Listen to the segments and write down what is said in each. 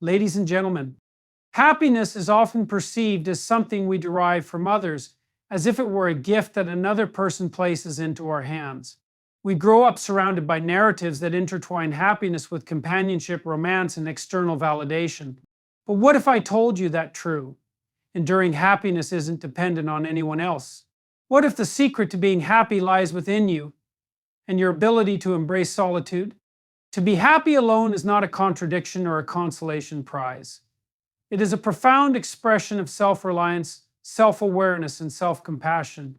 Ladies and gentlemen, happiness is often perceived as something we derive from others, as if it were a gift that another person places into our hands. We grow up surrounded by narratives that intertwine happiness with companionship, romance, and external validation. But what if I told you that true? Enduring happiness isn't dependent on anyone else. What if the secret to being happy lies within you and your ability to embrace solitude? To be happy alone is not a contradiction or a consolation prize. It is a profound expression of self-reliance, self-awareness, and self-compassion.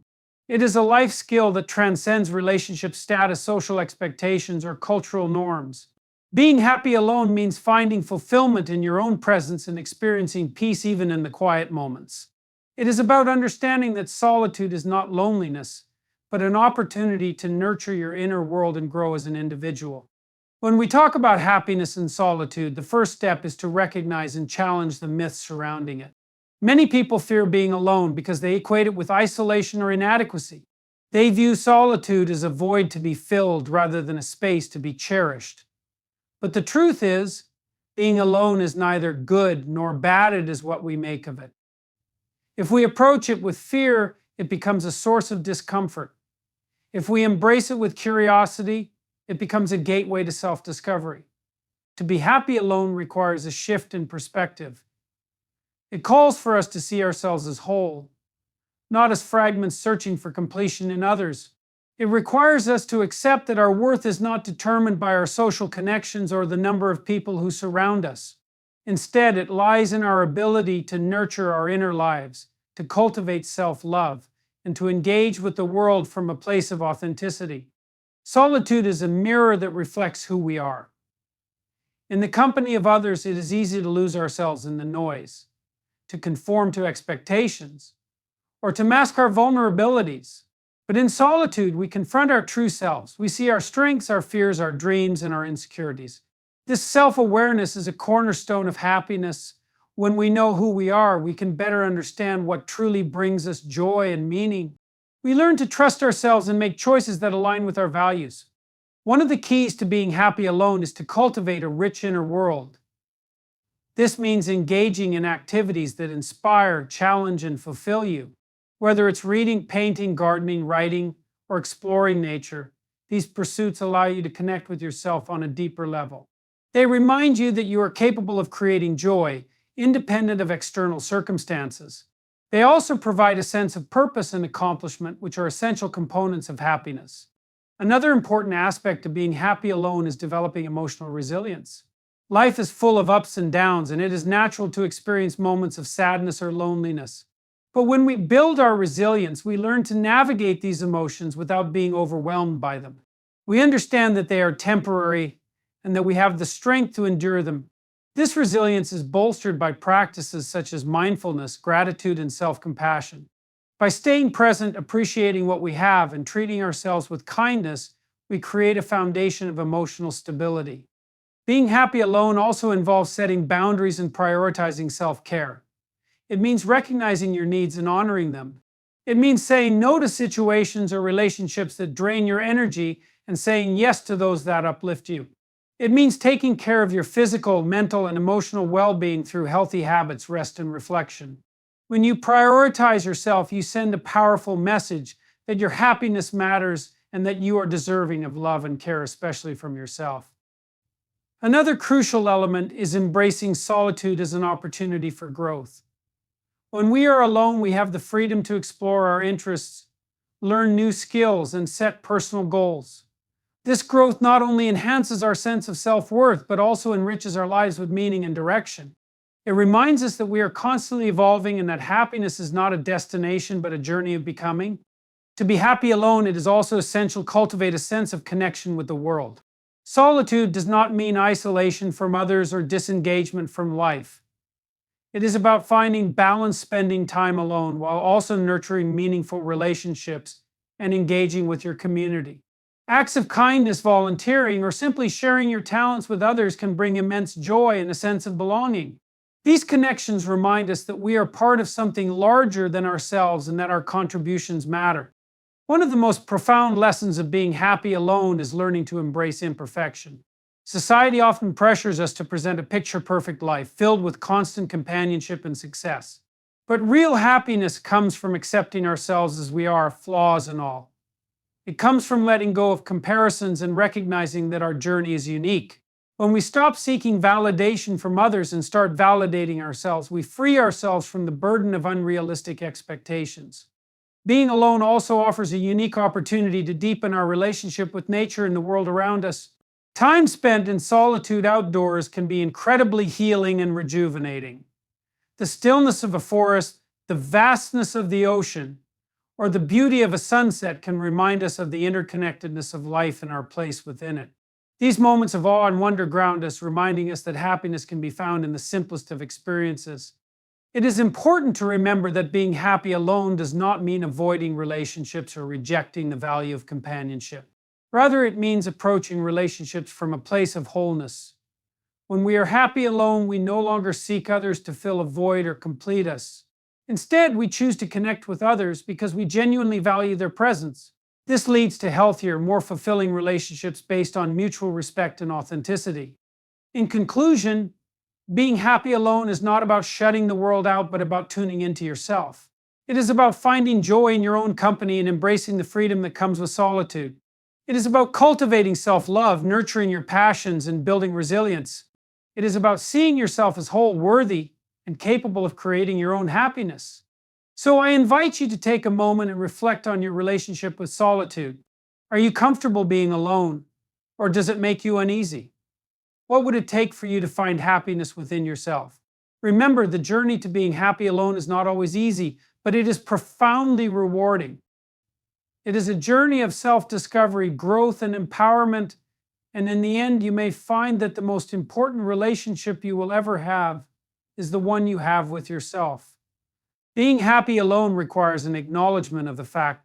It is a life skill that transcends relationship status, social expectations, or cultural norms. Being happy alone means finding fulfillment in your own presence and experiencing peace even in the quiet moments. It is about understanding that solitude is not loneliness, but an opportunity to nurture your inner world and grow as an individual. When we talk about happiness and solitude, the first step is to recognize and challenge the myths surrounding it. Many people fear being alone because they equate it with isolation or inadequacy. They view solitude as a void to be filled rather than a space to be cherished. But the truth is, being alone is neither good nor bad, it is what we make of it. If we approach it with fear, it becomes a source of discomfort. If we embrace it with curiosity, it becomes a gateway to self-discovery. To be happy alone requires a shift in perspective. It calls for us to see ourselves as whole, not as fragments searching for completion in others. It requires us to accept that our worth is not determined by our social connections or the number of people who surround us. Instead, it lies in our ability to nurture our inner lives, to cultivate self-love, and to engage with the world from a place of authenticity. Solitude is a mirror that reflects who we are. In the company of others, it is easy to lose ourselves in the noise, to conform to expectations, or to mask our vulnerabilities. But in solitude, we confront our true selves. We see our strengths, our fears, our dreams, and our insecurities. This self-awareness is a cornerstone of happiness. When we know who we are, we can better understand what truly brings us joy and meaning. We learn to trust ourselves and make choices that align with our values. One of the keys to being happy alone is to cultivate a rich inner world. This means engaging in activities that inspire, challenge, and fulfill you. Whether it's reading, painting, gardening, writing, or exploring nature, these pursuits allow you to connect with yourself on a deeper level. They remind you that you are capable of creating joy, independent of external circumstances. They also provide a sense of purpose and accomplishment, which are essential components of happiness. Another important aspect of being happy alone is developing emotional resilience. Life is full of ups and downs, and it is natural to experience moments of sadness or loneliness. But when we build our resilience, we learn to navigate these emotions without being overwhelmed by them. We understand that they are temporary and that we have the strength to endure them. This resilience is bolstered by practices such as mindfulness, gratitude, and self-compassion. By staying present, appreciating what we have, and treating ourselves with kindness, we create a foundation of emotional stability. Being happy alone also involves setting boundaries and prioritizing self-care. It means recognizing your needs and honoring them. It means saying no to situations or relationships that drain your energy and saying yes to those that uplift you. It means taking care of your physical, mental, and emotional well-being through healthy habits, rest, and reflection. When you prioritize yourself, you send a powerful message that your happiness matters and that you are deserving of love and care, especially from yourself. Another crucial element is embracing solitude as an opportunity for growth. When we are alone, we have the freedom to explore our interests, learn new skills, and set personal goals. This growth not only enhances our sense of self-worth, but also enriches our lives with meaning and direction. It reminds us that we are constantly evolving and that happiness is not a destination, but a journey of becoming. To be happy alone, it is also essential to cultivate a sense of connection with the world. Solitude does not mean isolation from others or disengagement from life. It is about finding balance, spending time alone, while also nurturing meaningful relationships and engaging with your community. Acts of kindness, volunteering, or simply sharing your talents with others can bring immense joy and a sense of belonging. These connections remind us that we are part of something larger than ourselves and that our contributions matter. One of the most profound lessons of being happy alone is learning to embrace imperfection. Society often pressures us to present a picture-perfect life filled with constant companionship and success. But real happiness comes from accepting ourselves as we are, flaws and all. It comes from letting go of comparisons and recognizing that our journey is unique. When we stop seeking validation from others and start validating ourselves, we free ourselves from the burden of unrealistic expectations. Being alone also offers a unique opportunity to deepen our relationship with nature and the world around us. Time spent in solitude outdoors can be incredibly healing and rejuvenating. The stillness of a forest, the vastness of the ocean, or the beauty of a sunset can remind us of the interconnectedness of life and our place within it. These moments of awe and wonder ground us, reminding us that happiness can be found in the simplest of experiences. It is important to remember that being happy alone does not mean avoiding relationships or rejecting the value of companionship. Rather, it means approaching relationships from a place of wholeness. When we are happy alone, we no longer seek others to fill a void or complete us. Instead, we choose to connect with others because we genuinely value their presence. This leads to healthier, more fulfilling relationships based on mutual respect and authenticity. In conclusion, being happy alone is not about shutting the world out, but about tuning into yourself. It is about finding joy in your own company and embracing the freedom that comes with solitude. It is about cultivating self-love, nurturing your passions, and building resilience. It is about seeing yourself as whole, worthy, and capable of creating your own happiness. So I invite you to take a moment and reflect on your relationship with solitude. Are you comfortable being alone, or does it make you uneasy? What would it take for you to find happiness within yourself? Remember, the journey to being happy alone is not always easy, but it is profoundly rewarding. It is a journey of self-discovery, growth, and empowerment, and in the end, you may find that the most important relationship you will ever have is the one you have with yourself. Being happy alone requires an acknowledgement of the fact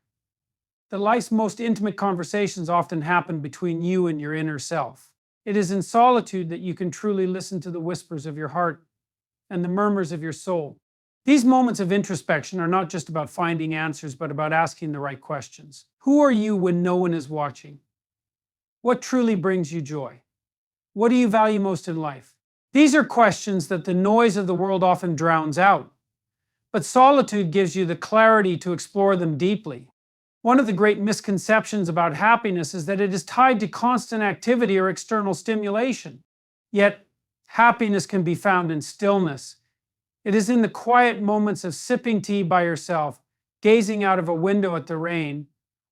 that life's most intimate conversations often happen between you and your inner self. It is in solitude that you can truly listen to the whispers of your heart and the murmurs of your soul. These moments of introspection are not just about finding answers, but about asking the right questions. Who are you when no one is watching? What truly brings you joy? What do you value most in life? These are questions that the noise of the world often drowns out. But solitude gives you the clarity to explore them deeply. One of the great misconceptions about happiness is that it is tied to constant activity or external stimulation. Yet, happiness can be found in stillness. It is in the quiet moments of sipping tea by yourself, gazing out of a window at the rain,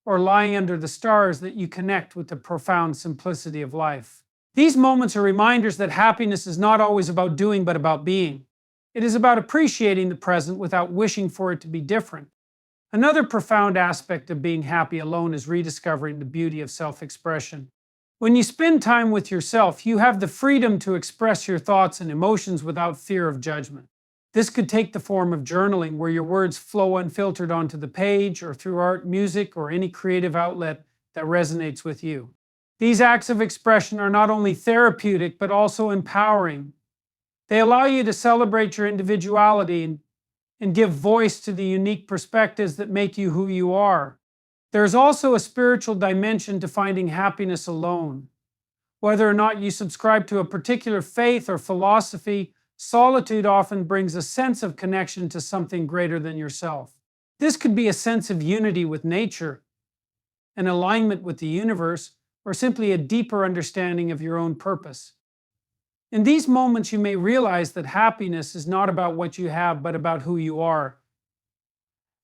or lying under the stars that you connect with the profound simplicity of life. These moments are reminders that happiness is not always about doing, but about being. It is about appreciating the present without wishing for it to be different. Another profound aspect of being happy alone is rediscovering the beauty of self-expression. When you spend time with yourself, you have the freedom to express your thoughts and emotions without fear of judgment. This could take the form of journaling, where your words flow unfiltered onto the page, or through art, music, or any creative outlet that resonates with you. These acts of expression are not only therapeutic, but also empowering. They allow you to celebrate your individuality and give voice to the unique perspectives that make you who you are. There is also a spiritual dimension to finding happiness alone. Whether or not you subscribe to a particular faith or philosophy, solitude often brings a sense of connection to something greater than yourself. This could be a sense of unity with nature, an alignment with the universe, or simply a deeper understanding of your own purpose. In these moments, you may realize that happiness is not about what you have, but about who you are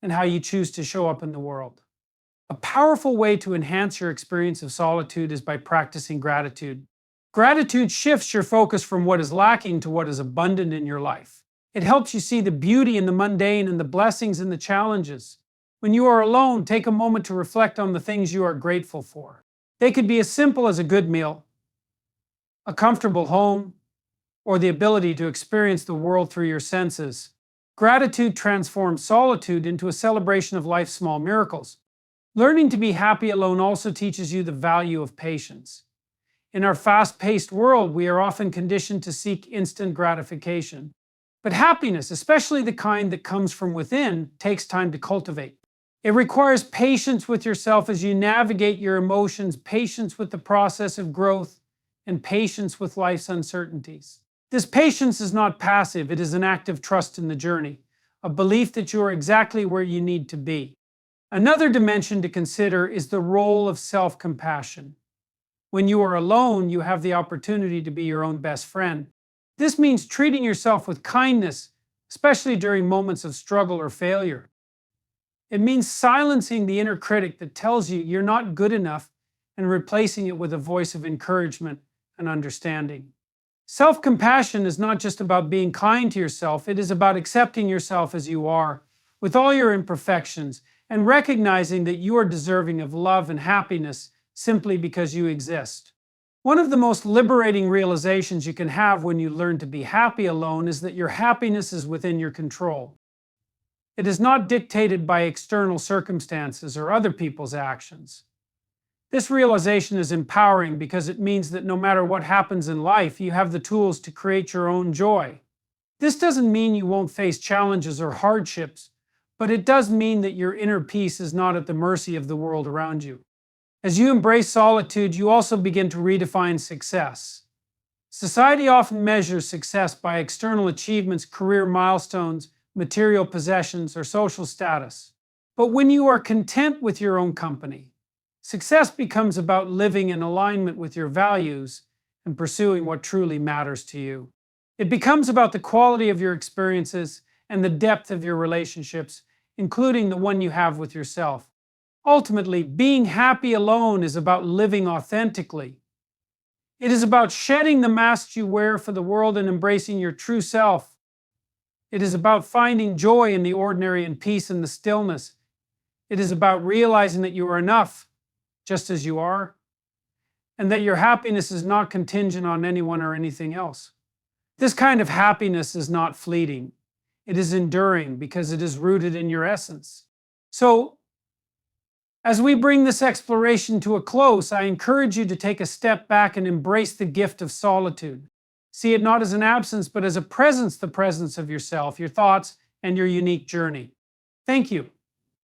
and how you choose to show up in the world. A powerful way to enhance your experience of solitude is by practicing gratitude. Gratitude shifts your focus from what is lacking to what is abundant in your life. It helps you see the beauty in the mundane and the blessings in the challenges. When you are alone, take a moment to reflect on the things you are grateful for. They could be as simple as a good meal, a comfortable home, or the ability to experience the world through your senses. Gratitude transforms solitude into a celebration of life's small miracles. Learning to be happy alone also teaches you the value of patience. In our fast-paced world, we are often conditioned to seek instant gratification. But happiness, especially the kind that comes from within, takes time to cultivate. It requires patience with yourself as you navigate your emotions, patience with the process of growth, and patience with life's uncertainties. This patience is not passive, it is an active trust in the journey, a belief that you are exactly where you need to be. Another dimension to consider is the role of self-compassion. When you are alone, you have the opportunity to be your own best friend. This means treating yourself with kindness, especially during moments of struggle or failure. It means silencing the inner critic that tells you you're not good enough and replacing it with a voice of encouragement and understanding. Self-compassion is not just about being kind to yourself, it is about accepting yourself as you are, with all your imperfections, and recognizing that you are deserving of love and happiness simply because you exist. One of the most liberating realizations you can have when you learn to be happy alone is that your happiness is within your control. It is not dictated by external circumstances or other people's actions. This realization is empowering because it means that no matter what happens in life, you have the tools to create your own joy. This doesn't mean you won't face challenges or hardships, but it does mean that your inner peace is not at the mercy of the world around you. As you embrace solitude, you also begin to redefine success. Society often measures success by external achievements, career milestones, material possessions, or social status. But when you are content with your own company, success becomes about living in alignment with your values and pursuing what truly matters to you. It becomes about the quality of your experiences and the depth of your relationships, including the one you have with yourself. Ultimately, being happy alone is about living authentically. It is about shedding the masks you wear for the world and embracing your true self. It is about finding joy in the ordinary and peace in the stillness. It is about realizing that you are enough, just as you are, and that your happiness is not contingent on anyone or anything else. This kind of happiness is not fleeting. It is enduring because it is rooted in your essence. So, as we bring this exploration to a close, I encourage you to take a step back and embrace the gift of solitude. See it not as an absence, but as a presence, the presence of yourself, your thoughts, and your unique journey. Thank you.